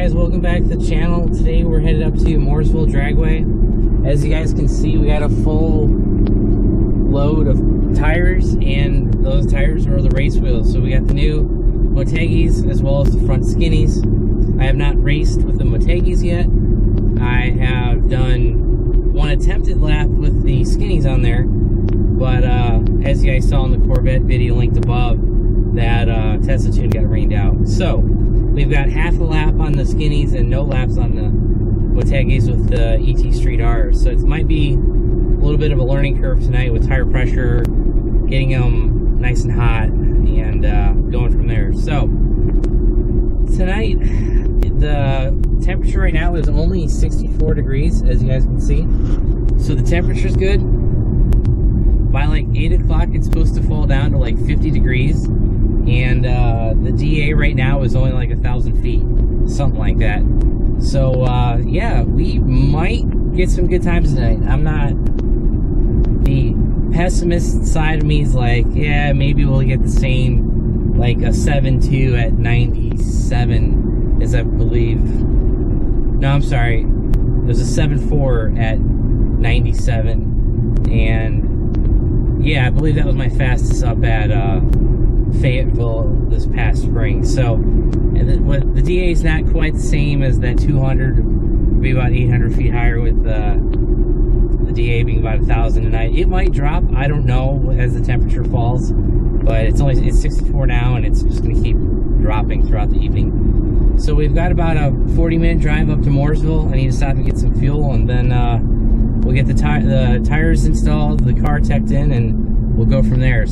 guys, welcome back to the channel. Today we're headed up to Mooresville Dragway. As you guys can see, we got a full load of tires, and those tires are the race wheels. So we got the new Motegis as well as the front skinnies. I have not raced with the Motegis yet. I have done one attempted lap with the skinnies on there, but as you guys saw in the Corvette video linked above, that Tesla tune got rained out. So we've got half a lap on the skinnies and no laps on the Motegis with the ET Street R's. So it might be a little bit of a learning curve tonight with tire pressure, getting them nice and hot, and going from there. So tonight, the temperature right now is only 64 degrees, as you guys can see. So the temperature's good. By like 8 o'clock, it's supposed to fall down to like 50 degrees. And the DA right now is only like 1,000 feet, something like that. So yeah, we might get some good times tonight. I'm not, the pessimist side of me is like, yeah, maybe we'll get the same, like a 7.2 at 97, as I believe. No, I'm sorry, there's a 7.4 at 97, and yeah, I believe that was my fastest up at Fayetteville this past spring. So, and what the DA is not quite the same as that 200, it'll be about 800 feet higher with the DA being about 1,000 tonight. It might drop, I don't know, as the temperature falls, but it's 64 now, and it's just going to keep dropping throughout the evening. So we've got about a 40-minute drive up to Mooresville. I need to stop and get some fuel, and then we'll get the tires installed, the car teched in, and we'll go from there.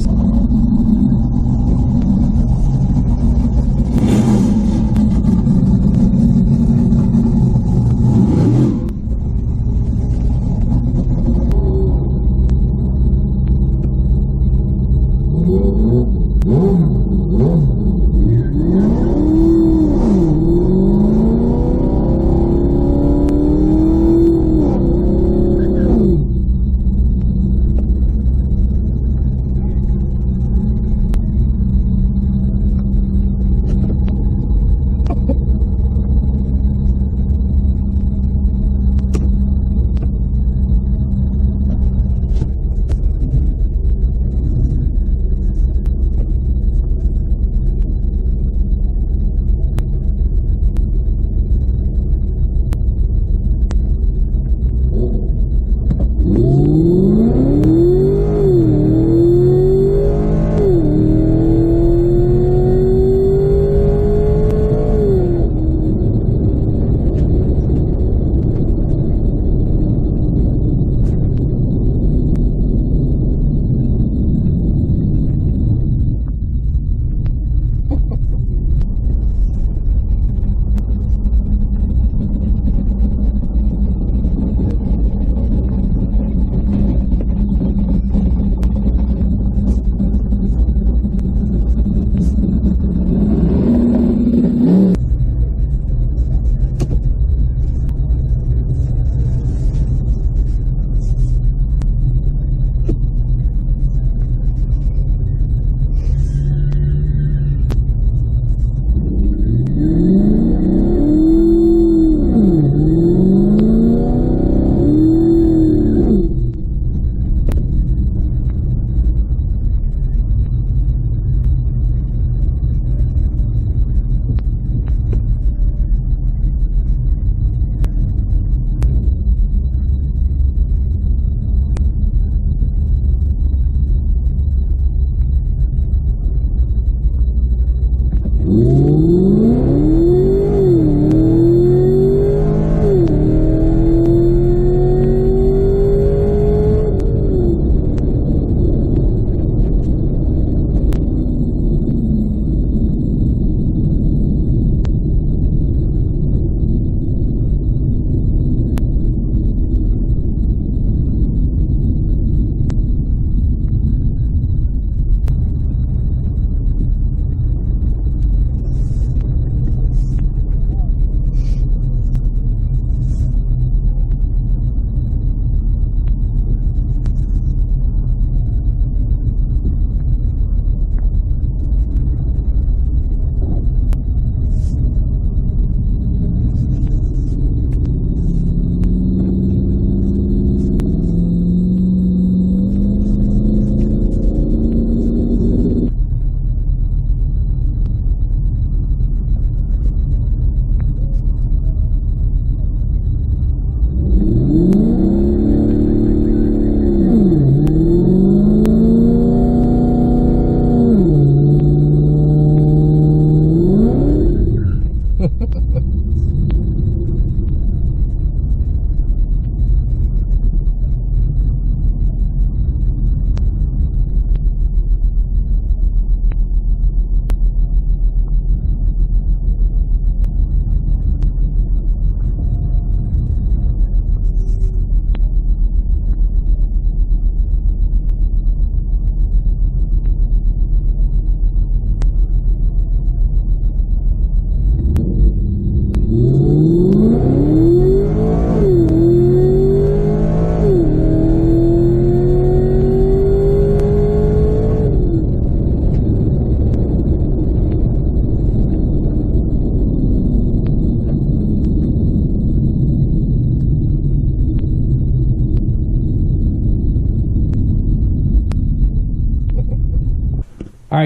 Alright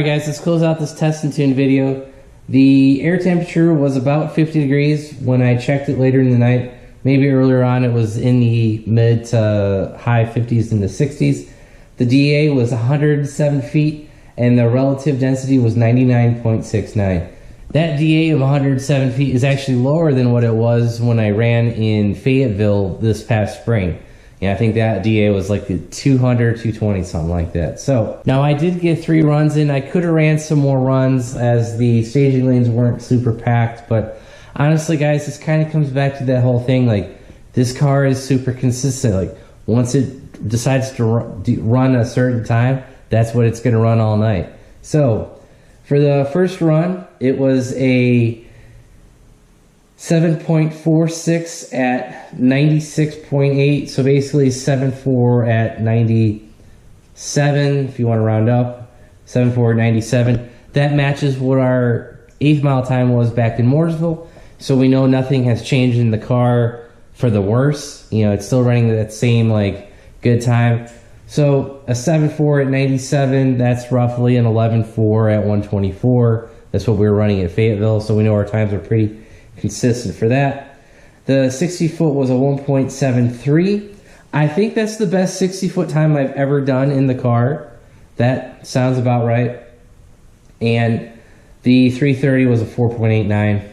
guys, let's close out this test and tune video. The air temperature was about 50 degrees when I checked it later in the night. Maybe earlier on it was in the mid to high 50s and the 60s. The DA was 107 feet and the relative density was 99.69. That DA of 107 feet is actually lower than what it was when I ran in Fayetteville this past spring. Yeah, I think that DA was like the 200, 220, something like that. So, now I did get 3 runs in. I could have ran some more runs as the staging lanes weren't super packed. But honestly, guys, this kind of comes back to that whole thing. Like, this car is super consistent. Like, once it decides to run a certain time, that's what it's going to run all night. So, for the first run, it was a 7.46 at 96.8, so basically 7.4 at 97, if you want to round up, 7.4 at 97. That matches what our 8th mile time was back in Mooresville, so we know nothing has changed in the car for the worse. You know, it's still running that same, like, good time. So a 7.4 at 97, that's roughly an 11.4 at 124. That's what we were running at Fayetteville, so we know our times are pretty consistent for that. The 60 foot was a 1.73. I think that's the best 60 foot time I've ever done in the car. That sounds about right. And the 330 was a 4.89.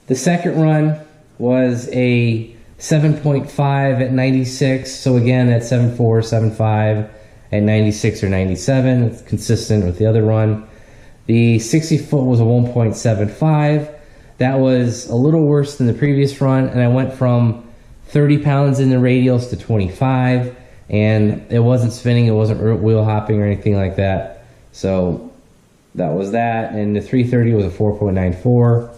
The second run was a 7.5 at 96. So again, that's 7.4, 7.5 at 96 or 97. It's consistent with the other run. The 60 foot was a 1.75. That was a little worse than the previous run, and I went from 30 pounds in the radials to 25, and it wasn't spinning, it wasn't wheel hopping or anything like that. So that was that, and the 330 was a 4.94.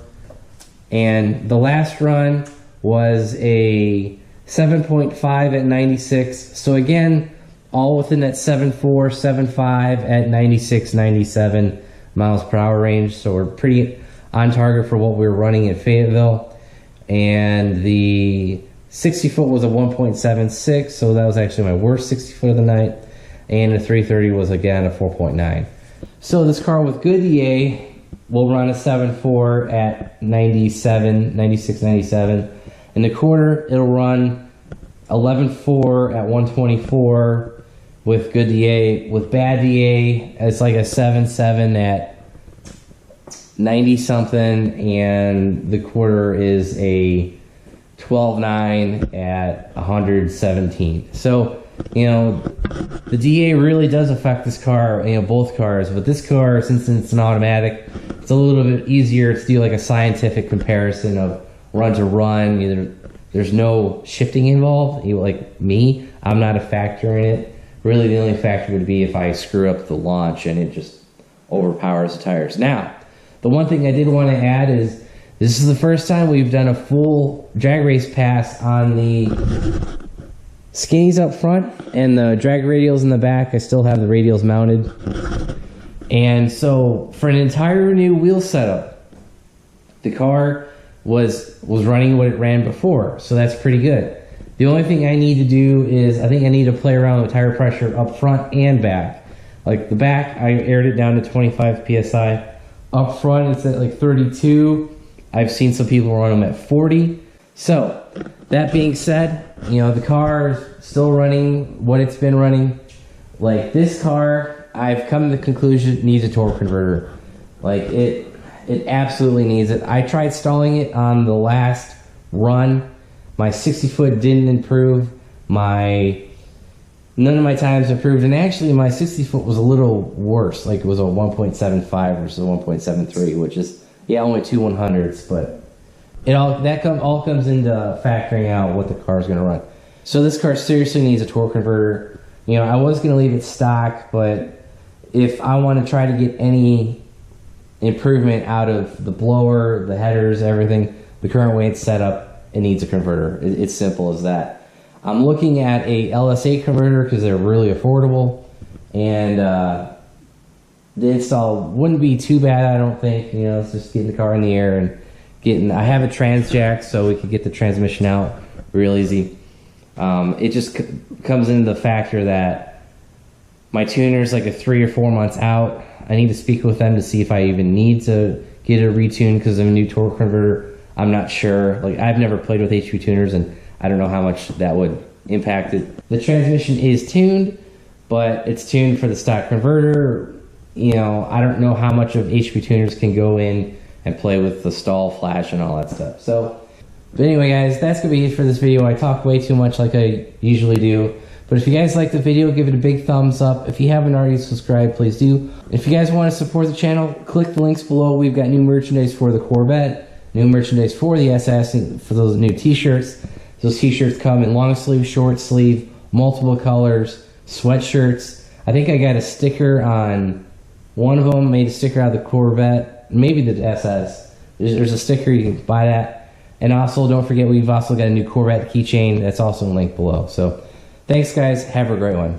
And the last run was a 7.5 at 96. So again, all within that 7.4, 7.5 at 96, 97 miles per hour range. So we're pretty on target for what we were running at Fayetteville. And the 60 foot was a 1.76, so that was actually my worst 60 foot of the night. And the 330 was again a 4.9. So this car with good EA will run a 7.4 at 97, 96, 97. In the quarter, it'll run 11.4 at 124 with good DA. With bad DA, it's like a 7.7 at 90 something, and the quarter is a 12.9 at 117. So, you know, the DA really does affect this car, you know, both cars, but this car, since it's an automatic, it's a little bit easier to do like a scientific comparison of run to run. There's no shifting involved. You, like me, I'm not a factor in it. Really, the only factor would be if I screw up the launch and it just overpowers the tires. Now, the one thing I did want to add is this is the first time we've done a full drag race pass on the skinnies up front and the drag radials in the back. I still have the radials mounted. And so for an entire new wheel setup, the car was running what it ran before. So that's pretty good. The only thing I need to do is I think I need to play around with tire pressure up front and back. Like the back, I aired it down to 25 PSI. Up front, it's at like 32. I've seen some people run them at 40. So, that being said, you know, the car is still running what it's been running. Like this car, I've come to the conclusion it needs a torque converter. Like it absolutely needs it. I tried stalling it on the last run. My 60 foot didn't improve. None of my times improved, and actually my 60 foot was a little worse. Like it was a 1.75 versus a 1.73, which is, yeah, only 2 100ths, but it all comes into factoring out what the car is going to run. So this car seriously needs a torque converter. You know, I was going to leave it stock, but if I want to try to get any improvement out of the blower, the headers, everything. The current way it's set up, it needs a converter. It's simple as that. I'm looking at a LS8 converter because they're really affordable, and the install wouldn't be too bad, I don't think. You know, it's just getting the car in the air and getting. I have a trans jack, so we can get the transmission out real easy. It just comes into the factor that my tuner's like a 3 or 4 months out. I need to speak with them to see if I even need to get a retune because of a new torque converter. I'm not sure. Like, I've never played with HP tuners, and I don't know how much that would impact it. The transmission is tuned, but it's tuned for the stock converter. You know, I don't know how much of HP tuners can go in and play with the stall flash and all that stuff. So, but anyway, guys, that's gonna be it for this video. I talk way too much like I usually do. But if you guys like the video, give it a big thumbs up. If you haven't already subscribed, please do. If you guys want to support the channel, click the links below. We've got new merchandise for the Corvette, new merchandise for the SS, and for those new t-shirts. Those t-shirts come in long sleeve, short sleeve, multiple colors, sweatshirts. I think I got a sticker on one of them, made a sticker out of the Corvette, maybe the SS. There's a sticker, you can buy that. And also, don't forget, we've also got a new Corvette keychain. That's also linked below. So, thanks, guys. Have a great one.